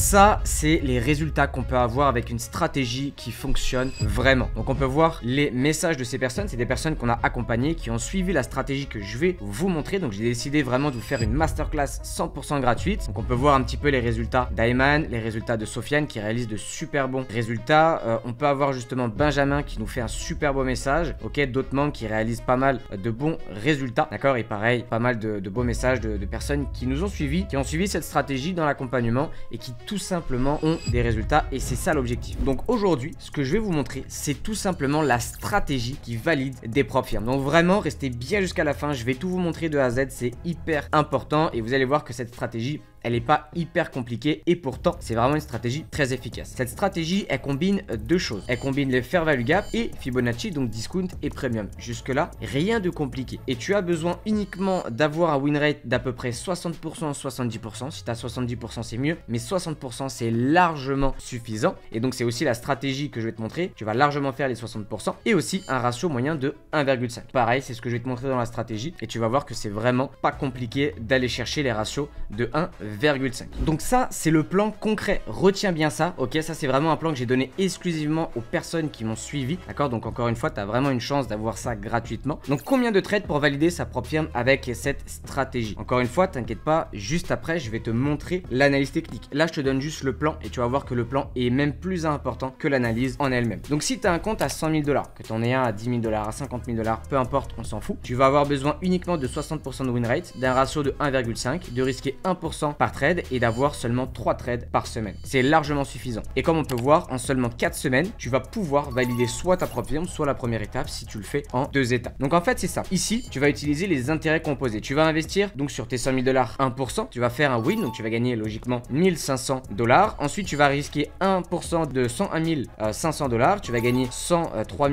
ça, c'est les résultats qu'on peut avoir avec une stratégie qui fonctionne vraiment. Donc on peut voir les messages de ces personnes. C'est des personnes qu'on a accompagnées, qui ont suivi la stratégie que je vais vous montrer. Donc j'ai décidé vraiment de vous faire une masterclass 100% gratuite. Donc on peut voir un petit peu les résultats d'Ayman, les résultats de Sofiane qui réalisent de super bons résultats. On peut avoir justement Benjamin qui nous fait un super beau message. Ok, d'autres membres qui réalisent pas mal de bons résultats. D'accord, et pareil, pas mal de beaux messages de personnes qui nous ont suivis, qui ont suivi cette stratégie dans l'accompagnement et qui tout simplement ont des résultats. Et c'est ça l'objectif. Donc aujourd'hui, ce que je vais vous montrer, c'est tout simplement la stratégie qui valide des propres firmes. Donc vraiment, restez bien jusqu'à la fin. Je vais tout vous montrer de A à Z. C'est hyper important et vous allez voir que cette stratégie, elle n'est pas hyper compliquée et pourtant c'est vraiment une stratégie très efficace. Cette stratégie, elle combine deux choses. Elle combine les fair value gap et Fibonacci, donc discount et premium. Jusque là, rien de compliqué. Et tu as besoin uniquement d'avoir un win rate d'à peu près 60%, 70%. Si tu as 70%, c'est mieux, mais 60% c'est largement suffisant. Et donc c'est aussi la stratégie que je vais te montrer. Tu vas largement faire les 60% et aussi un ratio moyen de 1,5. Pareil, c'est ce que je vais te montrer dans la stratégie et tu vas voir que c'est vraiment pas compliqué d'aller chercher les ratios de 1,5. Donc ça, c'est le plan concret. Retiens bien ça, ok? Ça, c'est vraiment un plan que j'ai donné exclusivement aux personnes qui m'ont suivi, d'accord? Donc encore une fois, tu as vraiment une chance d'avoir ça gratuitement. Donc combien de trades pour valider sa propre firme avec cette stratégie? Encore une fois, t'inquiète pas, juste après, je vais te montrer l'analyse technique. Là, je te donne juste le plan et tu vas voir que le plan est même plus important que l'analyse en elle-même. Donc si tu as un compte à 100 000 $, que tu en aies un à 10 000 $, à 50 000 $, peu importe, on s'en fout, tu vas avoir besoin uniquement de 60% de win rate, d'un ratio de 1,5, de risquer 1% par trade et d'avoir seulement 3 trades par semaine. C'est largement suffisant. Et comme on peut voir, en seulement 4 semaines, tu vas pouvoir valider soit ta propre firme, soit la première étape si tu le fais en 2 étapes. Donc en fait, c'est ça. Ici, tu vas utiliser les intérêts composés. Tu vas investir donc sur tes 100 000 $, 1%. Tu vas faire un win, donc tu vas gagner logiquement 1500 $. Ensuite, tu vas risquer 1% de 101 500 $. Tu vas gagner 103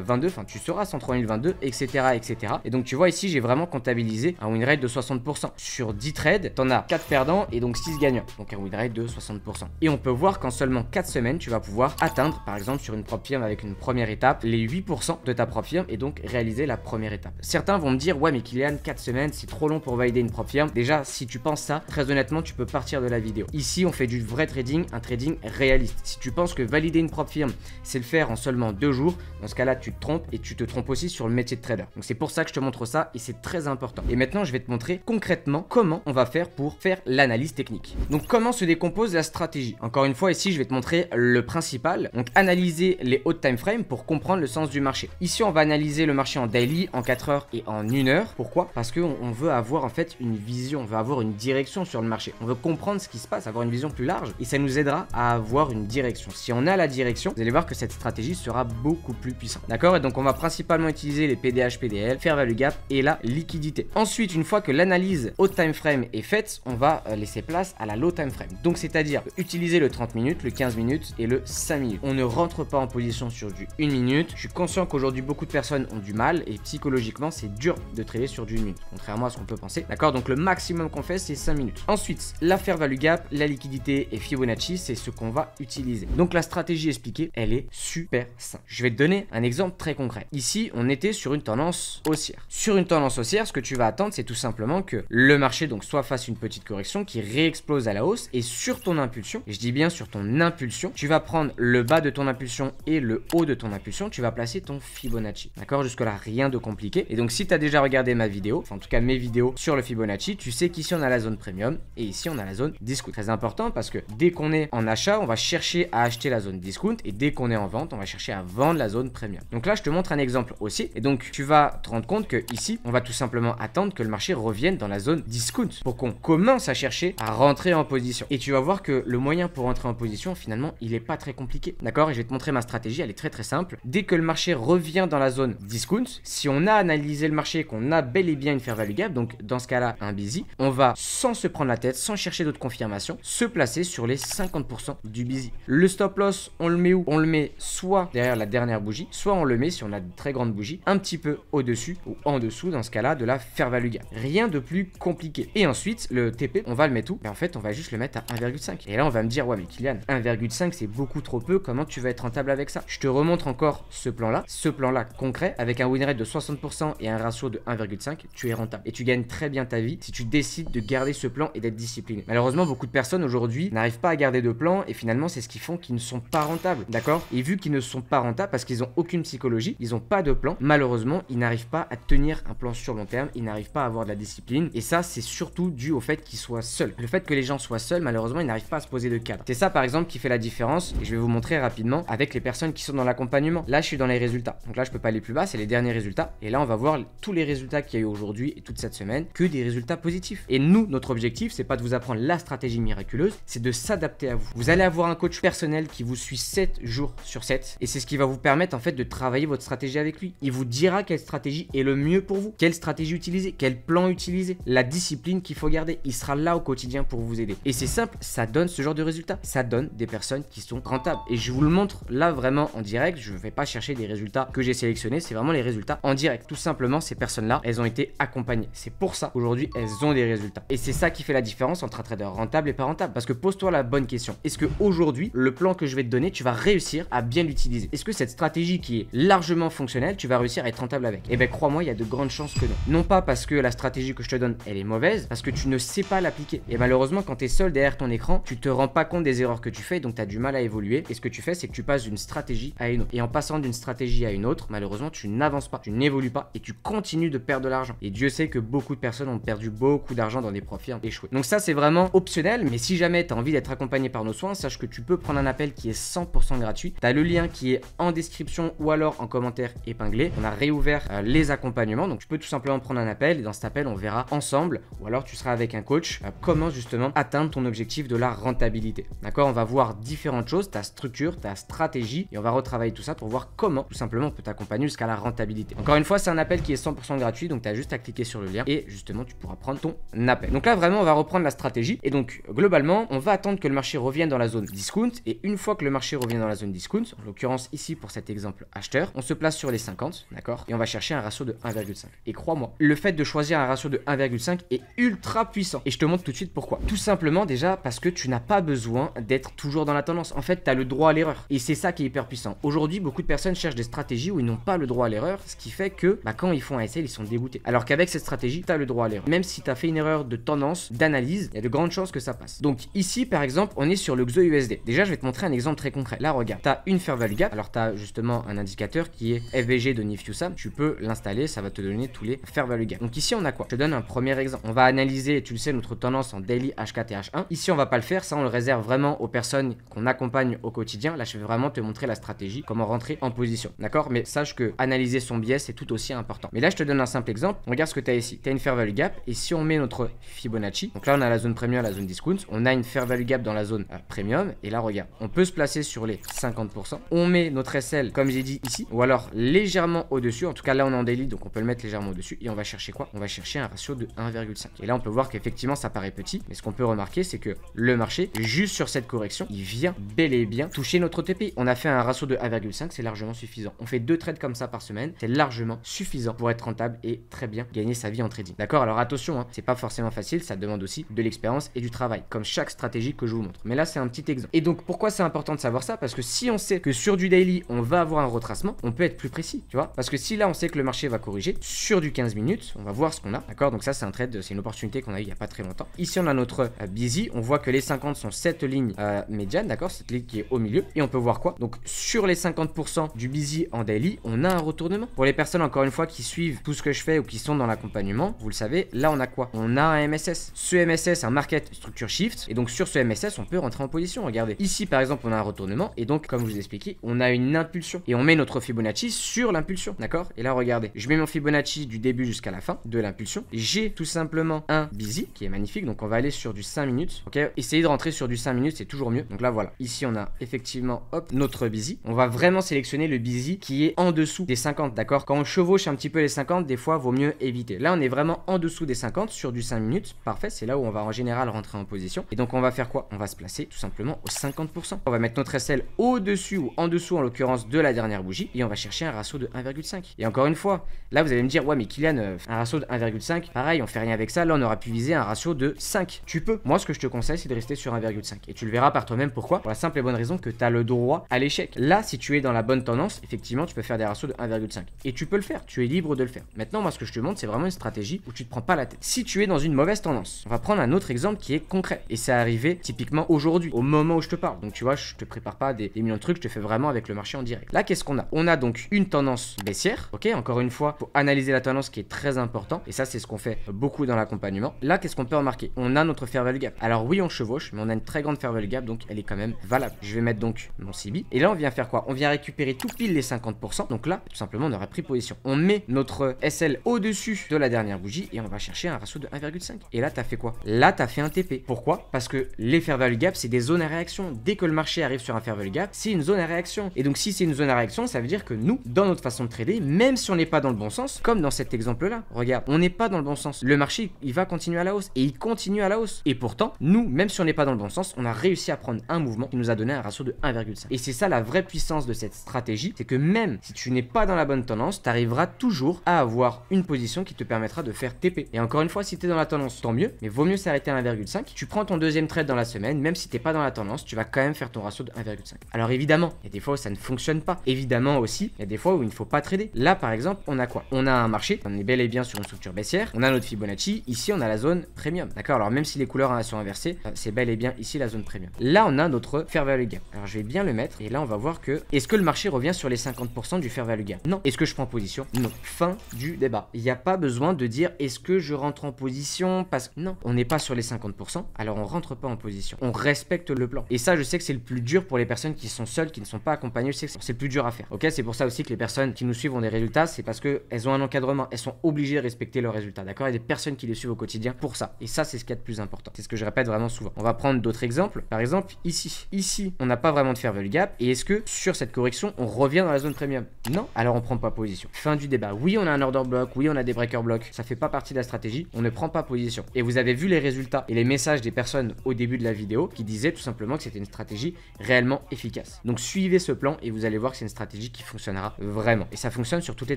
022, enfin tu seras 103 022, etc., etc. Et donc tu vois ici, j'ai vraiment comptabilisé un win rate de 60%. Sur 10 trades, tu en as 4 perdants et donc 6 gagnants. Donc un win rate de 60%. Et on peut voir qu'en seulement 4 semaines, tu vas pouvoir atteindre, par exemple sur une propre firme avec une première étape, les 8% de ta propre firme et donc réaliser la première étape. Certains vont me dire, ouais mais Kylian, 4 semaines, c'est trop long pour valider une propre firme. Déjà, si tu penses ça, très honnêtement, tu peux partir de la vidéo. Ici, on fait du vrai trading, un trading réaliste. Si tu penses que valider une propre firme, c'est le faire en seulement 2 jours, dans ce cas-là, tu te trompes et tu te trompes aussi sur le métier de trader. Donc c'est pour ça que je te montre ça et c'est très important. Et maintenant, je vais te montrer concrètement comment on va faire pour faire l'analyse technique. Donc comment se décompose la stratégie? Encore une fois, ici, je vais te montrer le principal. Donc analyser les hauts time frames pour comprendre le sens du marché. Ici, on va analyser le marché en daily, en 4 heures et en 1 heure. Pourquoi? Parce qu'on veut avoir en fait une vision, on veut avoir une direction sur le marché. On veut comprendre ce qui se passe, avoir une vision plus large et ça nous aidera à avoir une direction. Si on a la direction, vous allez voir que cette stratégie sera beaucoup plus puissante. D'accord? Et donc on va principalement utiliser les PDH, PDL, fair value gap et la liquidité. Ensuite, une fois que l'analyse haut time frame est faite, on va laisser place à la low time frame. Donc c'est-à-dire utiliser le 30 minutes, le 15 minutes et le 5 minutes. On ne rentre pas en position sur du 1 minute. Je suis conscient qu'aujourd'hui beaucoup de personnes ont du mal et psychologiquement c'est dur de trader sur du 1 minute, contrairement à ce qu'on peut penser. D'accord? Donc le maximum qu'on fait c'est 5 minutes. Ensuite, la fair value gap, la liquidité et Fibonacci, c'est ce qu'on va utiliser. Donc la stratégie expliquée, elle est super simple. Je vais te donner un exemple très concret. Ici, on était sur une tendance haussière. Sur une tendance haussière, ce que tu vas attendre, c'est tout simplement que le marché donc soit fasse une petite correction qui réexplose à la hausse et sur ton impulsion, et je dis bien sur ton impulsion, tu vas prendre le bas de ton impulsion et le haut de ton impulsion, tu vas placer ton Fibonacci. D'accord? Jusque là, rien de compliqué. Et donc si tu as déjà regardé ma vidéo, enfin en tout cas mes vidéos sur le Fibonacci, tu sais qu'ici on a la zone premium et ici on a la zone discount. Très important parce que dès qu'on est en achat, on va chercher à acheter la zone discount et dès qu'on est en vente, on va chercher à vendre la zone premium. Donc là, je te montre un exemple aussi. Et donc tu vas te rendre compte que ici, on va tout simplement attendre que le marché revienne dans la zone discount pour qu'on commence à chercher à rentrer en position. Et tu vas voir que le moyen pour rentrer en position, finalement, il n'est pas très compliqué. D'accord? Et je vais te montrer ma stratégie, elle est très très simple. Dès que le marché revient dans la zone discount, si on a analysé le marché, qu'on a bel et bien une fair value gap, donc dans ce cas-là, un busy, on va sans se prendre la tête, sans chercher d'autres confirmations, se placer sur les 50% du busy. Le stop loss, on le met où? On le met soit derrière la dernière bougie, soit on le met, si on a de très grandes bougies, un petit peu au-dessus ou en dessous, dans ce cas-là, de la fair value gap. Rien de plus compliqué. Et ensuite, le TP, on va va le mettre où? En fait, on va juste le mettre à 1,5. Et là, on va me dire, ouais, mais Kylian, 1,5 c'est beaucoup trop peu. Comment tu vas être rentable avec ça? Je te remontre encore ce plan-là concret, avec un win rate de 60% et un ratio de 1,5. Tu es rentable et tu gagnes très bien ta vie si tu décides de garder ce plan et d'être discipliné. Malheureusement, beaucoup de personnes aujourd'hui n'arrivent pas à garder de plan et finalement, c'est ce qui font qu'ils ne sont pas rentables. D'accord? Et vu qu'ils ne sont pas rentables parce qu'ils n'ont aucune psychologie, ils n'ont pas de plan, malheureusement, ils n'arrivent pas à tenir un plan sur long terme, ils n'arrivent pas à avoir de la discipline. Et ça, c'est surtout dû au fait qu'ils soient seuls. Le fait que les gens soient seuls, malheureusement, ils n'arrivent pas à se poser de cadre. C'est ça, par exemple, qui fait la différence. Et je vais vous montrer rapidement avec les personnes qui sont dans l'accompagnement. Là, je suis dans les résultats. Donc là, je peux pas aller plus bas, c'est les derniers résultats. Et là, on va voir tous les résultats qu'il y a eu aujourd'hui et toute cette semaine, que des résultats positifs. Et nous, notre objectif, c'est pas de vous apprendre la stratégie miraculeuse, c'est de s'adapter à vous. Vous allez avoir un coach personnel qui vous suit 7 jours sur 7. Et c'est ce qui va vous permettre en fait de travailler votre stratégie avec lui. Il vous dira quelle stratégie est le mieux pour vous, quelle stratégie utiliser, quel plan utiliser, la discipline qu'il faut garder. Il sera là au quotidien pour vous aider. Et c'est simple, ça donne ce genre de résultats. Ça donne des personnes qui sont rentables. Et je vous le montre là vraiment en direct. Je ne vais pas chercher des résultats que j'ai sélectionnés. C'est vraiment les résultats en direct. Tout simplement, ces personnes-là, elles ont été accompagnées. C'est pour ça qu'aujourd'hui, elles ont des résultats. Et c'est ça qui fait la différence entre un trader rentable et pas rentable. Parce que pose-toi la bonne question. Est-ce que aujourd'hui, le plan que je vais te donner, tu vas réussir à bien l'utiliser? Est-ce que cette stratégie qui est largement fonctionnelle, tu vas réussir à être rentable avec? Eh bien, crois-moi, il y a de grandes chances que non. Non pas parce que la stratégie que je te donne, elle est mauvaise, parce que tu ne sais pas l'appliquer. Et malheureusement, quand tu es seul derrière ton écran, tu te rends pas compte des erreurs que tu fais, donc tu as du mal à évoluer. Et ce que tu fais, c'est que tu passes d'une stratégie à une autre. Et en passant d'une stratégie à une autre, malheureusement, tu n'avances pas, tu n'évolues pas et tu continues de perdre de l'argent. Et Dieu sait que beaucoup de personnes ont perdu beaucoup d'argent dans des profits échoués. Donc ça, c'est vraiment optionnel, mais si jamais tu as envie d'être accompagné par nos soins, sache que tu peux prendre un appel qui est 100% gratuit. Tu as le lien qui est en description ou alors en commentaire épinglé. On a réouvert les accompagnements, donc tu peux tout simplement prendre un appel et dans cet appel, on verra ensemble ou alors tu seras avec un coach comment justement atteindre ton objectif de la rentabilité. D'accord? On va voir différentes choses, ta structure, ta stratégie et on va retravailler tout ça pour voir comment tout simplement on peut t'accompagner jusqu'à la rentabilité. Encore une fois, c'est un appel qui est 100% gratuit, donc tu as juste à cliquer sur le lien et justement tu pourras prendre ton appel. Donc là vraiment on va reprendre la stratégie et donc globalement on va attendre que le marché revienne dans la zone discount et une fois que le marché revient dans la zone discount, en l'occurrence ici pour cet exemple acheteur, on se place sur les 50, d'accord? Et on va chercher un ratio de 1,5. Et crois-moi, le fait de choisir un ratio de 1,5 est ultra puissant et je te montre tout de suite pourquoi. Tout simplement déjà parce que tu n'as pas besoin d'être toujours dans la tendance. En fait, tu as le droit à l'erreur et c'est ça qui est hyper puissant. Aujourd'hui, beaucoup de personnes cherchent des stratégies où ils n'ont pas le droit à l'erreur, ce qui fait que quand ils font un SL, ils sont dégoûtés. Alors qu'avec cette stratégie, tu as le droit à l'erreur. Même si tu as fait une erreur de tendance, d'analyse, il y a de grandes chances que ça passe. Donc ici, par exemple, on est sur le XAUUSD. Déjà, je vais te montrer un exemple très concret. Là, regarde, tu as une fair value gap. Alors, tu as justement un indicateur qui est FVG de Nifty-USAM. Tu peux l'installer, ça va te donner tous les fair value gap. Donc ici, on a quoi? Je te donne un premier exemple. On va analyser, tu le sais, notre tendance en daily H4 et H1. Ici, on va pas le faire. Ça, on le réserve vraiment aux personnes qu'on accompagne au quotidien. Là, je vais vraiment te montrer la stratégie, comment rentrer en position. D'accord? Mais sache que analyser son biais, c'est tout aussi important. Mais là, je te donne un simple exemple. Regarde ce que tu as ici. Tu as une fair value gap. Et si on met notre Fibonacci, donc là, on a la zone premium, la zone discount. On a une fair value gap dans la zone premium. Et là, regarde, on peut se placer sur les 50%. On met notre SL, comme j'ai dit ici, ou alors légèrement au-dessus. En tout cas, là, on est en daily, donc on peut le mettre légèrement au-dessus. Et on va chercher quoi? On va chercher un ratio de 1,5. Et là, on peut voir qu'effectivement, ça paraît petit. Mais ce qu'on peut remarquer, c'est que le marché, juste sur cette correction, il vient bel et bien toucher notre TP. On a fait un ratio de 1,5, c'est largement suffisant. On fait 2 trades comme ça par semaine, c'est largement suffisant pour être rentable et très bien gagner sa vie en trading. D'accord? Alors attention, hein, c'est pas forcément facile, ça demande aussi de l'expérience et du travail, comme chaque stratégie que je vous montre. Mais là, c'est un petit exemple. Et donc, pourquoi c'est important de savoir ça? Parce que si on sait que sur du daily, on va avoir un retracement, on peut être plus précis, tu vois? Parce que si là, on sait que le marché va corriger, sur du 15 minutes, on va voir ce qu'on a. D'accord? Donc ça, c'est un trade, c'est une opportunité qu'on a eu il y a pas très longtemps. Ici, on a notre busy, on voit que les 50 sont cette ligne médiane, d'accord? Cette ligne qui est au milieu. Et on peut voir quoi? Donc, sur les 50% du busy en daily, on a un retournement. Pour les personnes, encore une fois, qui suivent tout ce que je fais ou qui sont dans l'accompagnement, vous le savez, là, on a quoi? On a un MSS. Ce MSS, un market structure shift. Et donc, sur ce MSS, on peut rentrer en position. Regardez. Ici, par exemple, on a un retournement. Et donc, comme je vous ai expliqué, on a une impulsion. Et on met notre Fibonacci sur l'impulsion, d'accord? Et là, regardez. Je mets mon Fibonacci du début jusqu'à la fin de l'impulsion. J'ai tout simplement un busy qui est magnifique. Donc, on va aller sur du 5 minutes. Ok? Essayez de rentrer sur du 5 minutes, c'est toujours mieux. Donc là, voilà. Ici, on a effectivement, hop, notre busy. On va vraiment sélectionner le busy qui est en dessous des 50, d'accord? Quand on chevauche un petit peu les 50, des fois, vaut mieux éviter. Là, on est vraiment en dessous des 50 sur du 5 minutes. Parfait, c'est là où on va en général rentrer en position. Et donc, on va faire quoi? On va se placer tout simplement aux 50%. On va mettre notre SL au-dessus ou en dessous, en l'occurrence, de la dernière bougie. Et on va chercher un ratio de 1,5. Et encore une fois, là, vous allez me dire, ouais, mais Kylian, un ratio de 1,5, pareil, on fait rien avec ça. Là, on aura pu viser un ratio de 5. Tu peux. Moi, ce que je te conseille, c'est de rester sur 1,5. Et tu le verras par toi-même. Pourquoi? Pour la simple et bonne raison que tu as le droit à l'échec. Là, si tu es dans la bonne tendance, effectivement, tu peux faire des ratios de 1,5. Et tu peux le faire. Tu es libre de le faire. Maintenant, moi, ce que je te montre, c'est vraiment une stratégie où tu te prends pas la tête. Si tu es dans une mauvaise tendance, on va prendre un autre exemple qui est concret. Et c'est arrivé typiquement aujourd'hui, au moment où je te parle. Donc, tu vois, je te prépare pas des millions de trucs, je te fais vraiment avec le marché en direct. Là, qu'est-ce qu'on a? On a donc une tendance baissière. Ok, encore une fois, faut analyser la tendance qui est très important. Et ça, c'est ce qu'on fait beaucoup dans l'accompagnement. Là, qu'est-ce qu'on peut remarquer? On a notre fair value gap. Alors oui, on chevauche, mais on a une très grande fair value gap, donc elle est quand même valable. Je vais mettre donc mon CB. Et là, on vient faire quoi? On vient récupérer tout pile les 50%. Donc là, tout simplement, on aurait pris position. On met notre SL au-dessus de la dernière bougie et on va chercher un ratio de 1,5. Et là, tu as fait quoi? Là, tu as fait un TP. Pourquoi? Parce que les fair value gap, c'est des zones à réaction. Dès que le marché arrive sur un fair value gap, c'est une zone à réaction. Et donc, si c'est une zone à réaction, ça veut dire que nous, dans notre façon de trader, même si on n'est pas dans le bon sens, comme dans cet exemple-là, regarde, on n'est pas dans le bon sens. Le marché, il va continuer à la hausse et il continue à la hausse. Et pourtant, nous, même si on n'est pas dans le bon sens, on a réussi à prendre un mouvement qui nous a donné un ratio de 1,5. Et c'est ça la vraie puissance de cette stratégie, c'est que même si tu n'es pas dans la bonne tendance, tu arriveras toujours à avoir une position qui te permettra de faire TP. Et encore une fois, si tu es dans la tendance, tant mieux, mais vaut mieux s'arrêter à 1,5. Tu prends ton deuxième trade dans la semaine, même si tu n'es pas dans la tendance, tu vas quand même faire ton ratio de 1,5. Alors évidemment, il y a des fois où ça ne fonctionne pas. Évidemment aussi, il y a des fois où il ne faut pas trader. Là, par exemple, on a quoi? On a un marché, on est bel et bien sur une structure baissière, on a notre Fibonacci, ici on a la zone premium. D'accord? Alors même si les couleurs sont inversées, c'est bel et bien ici la zone premium. Là, on a notre fair value gap. Alors je vais bien le mettre et là on va voir que est-ce que le marché revient sur les 50% du fair value gap? Non. Est-ce que je prends position? Non. Fin du débat. Il n'y a pas besoin de dire est-ce que je rentre en position parce que non, on n'est pas sur les 50%, alors on rentre pas en position. On respecte le plan. Et ça, je sais que c'est le plus dur pour les personnes qui sont seules, qui ne sont pas accompagnées. Je sais que c'est le plus dur à faire. Ok, c'est pour ça aussi que les personnes qui nous suivent ont des résultats, c'est parce que elles ont un encadrement, elles sont obligées de respecter leurs résultats. D'accord? Il y a des personnes qui les suivent au quotidien pour ça. Et ça, c'est ce qu'il y a de plus important. C'est ce que je répète vraiment souvent. On va prendre d'autres exemples. Par exemple, ici. Ici, on n'a pas vraiment de fair value gap. Et est-ce que sur cette correction, on revient dans la zone premium? Non. Alors on prend pas position. Fin du débat. Oui, on a un order block. Oui, on a des breaker blocks. Ça fait pas partie de la stratégie. On ne prend pas position. Et vous avez vu les résultats et les messages des personnes au début de la vidéo qui disaient tout simplement que c'était une stratégie réellement efficace. Donc suivez ce plan et vous allez voir que c'est une stratégie qui fonctionnera vraiment. Et ça fonctionne sur toutes les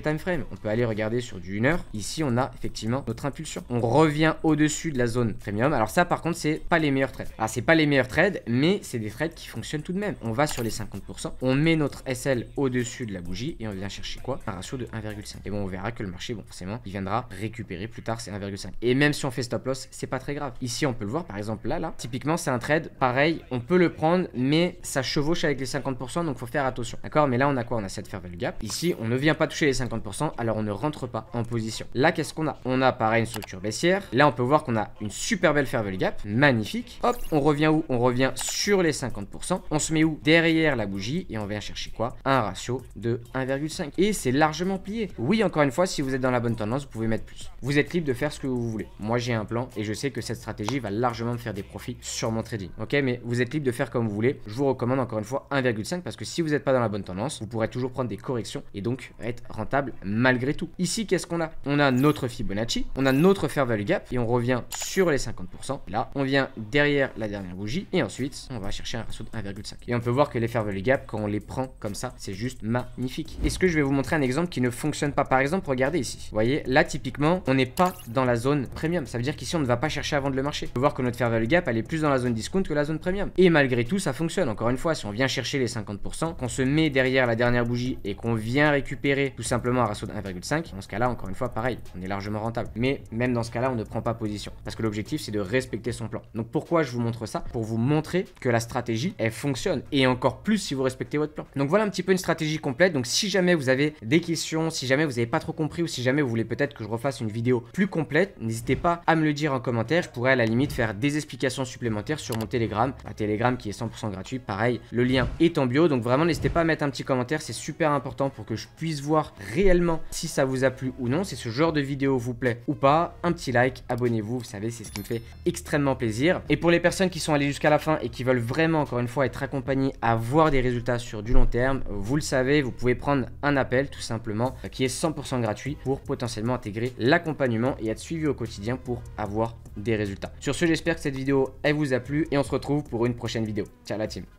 time frames. On peut aller regarder sur du 1 heure. Ici, on a effectivement notre impulsion. On revient au-dessus de la zone premium. Alors ça, par contre, c'est pas les meilleurs trades. Alors c'est pas les meilleurs trades, mais c'est des trades qui fonctionnent tout de même. On va sur les 50%. On met notre SL au-dessus de la bougie et on vient chercher quoi? Un ratio de 1,5. Et bon, on verra que le marché, bon, forcément, il viendra récupérer plus tard, c'est 1,5. Et même si on fait stop loss, c'est pas très grave. Ici, on peut le voir, par exemple, là, typiquement, c'est un trade pareil. On peut le prendre, mais ça chevauche avec les 50%, donc faut faire attention. D'accord? Mais là, on a quoi? On a cette fair value gap. Ici, on ne vient pas toucher les 50%, alors on ne rentre pas en position. Là, qu'est-ce qu'on a? On a pareil une structure baissière. Là, on peut voir qu'on a une super belle fair value gap, magnifique. Hop, on revient où? On revient sur les 50%. On se met où? Derrière la bougie et on vient chercher quoi? Un ratio de 1,5. Et c'est largement plié. Oui, encore une fois, si vous êtes dans la bonne tendance, vous pouvez mettre plus. Vous êtes libre de faire ce que vous voulez. Moi, j'ai un plan et je sais que cette stratégie va largement me faire des profits sur mon trading. Ok, mais vous êtes libre de faire comme vous voulez. Je vous recommande encore une fois 1,5 parce que si vous n'êtes pas dans la bonne tendance, vous pourrez toujours prendre des corrections et donc être rentable malgré tout. Ici, qu'est-ce qu'on a? On a notre Fibonacci, on a notre fair value gap et on revient sur les 50%. Là, on vient derrière la dernière bougie et ensuite, on va chercher un ratio de 1,5. Et on peut voir que les fair value gap, quand on les prend comme ça, c'est juste magnifique. Est-ce que je vais vous montrer un exemple qui ne fonctionne pas? Par exemple, regardez ici. Vous voyez, là, typiquement, on n'est pas dans la zone premium. Ça veut dire qu'ici, on ne va pas chercher à vendre le marché. On peut voir que notre fair value gap, elle est plus dans la zone discount que la zone premium. Et malgré tout, ça fonctionne. Encore une fois, si on vient chercher les 50%, qu'on se met derrière la dernière bougie et qu'on vient récupérer tout simplement un ratio de 1,5, dans ce cas-là, encore une fois, pareil, on est largement rentable. Mais même dans ce cas-là, on ne prend pas position. Parce que l'objectif, c'est de respecter son plan. Donc pourquoi je vous montre ça? Pour vous montrer que la stratégie, elle fonctionne. Et encore plus si vous respectez votre plan. Donc voilà un petit peu une stratégie complète. Donc si jamais vous avez des questions, si jamais vous n'avez pas trop compris ou si jamais vous voulez peut-être que je refasse une vidéo plus complète, n'hésitez pas à me le dire en commentaire. Je pourrais à la limite faire des explications supplémentaires sur mon Telegram. Un Telegram qui est 100% gratuit. Pareil, le lien est en bio. Donc vraiment, n'hésitez pas à mettre un petit commentaire. C'est super important pour que je puisse voir réellement si ça vous a plu ou non. Si ce genre de vidéo vous plaît ou pas. Un petit like, abonnez-vous. Vous savez, c'est ce qui me fait extrêmement plaisir. Et pour les personnes qui sont allées jusqu'à la fin et qui veulent vraiment, encore une fois, être accompagnées à voir des résultats sur du long terme, vous le savez, vous pouvez prendre un appel tout simplement qui est 100% gratuit pour potentiellement intégrer l'accompagnement et être suivi au quotidien pour avoir des résultats. Sur ce, j'espère que cette vidéo elle vous a plu et on se retrouve pour une prochaine vidéo. Ciao la team.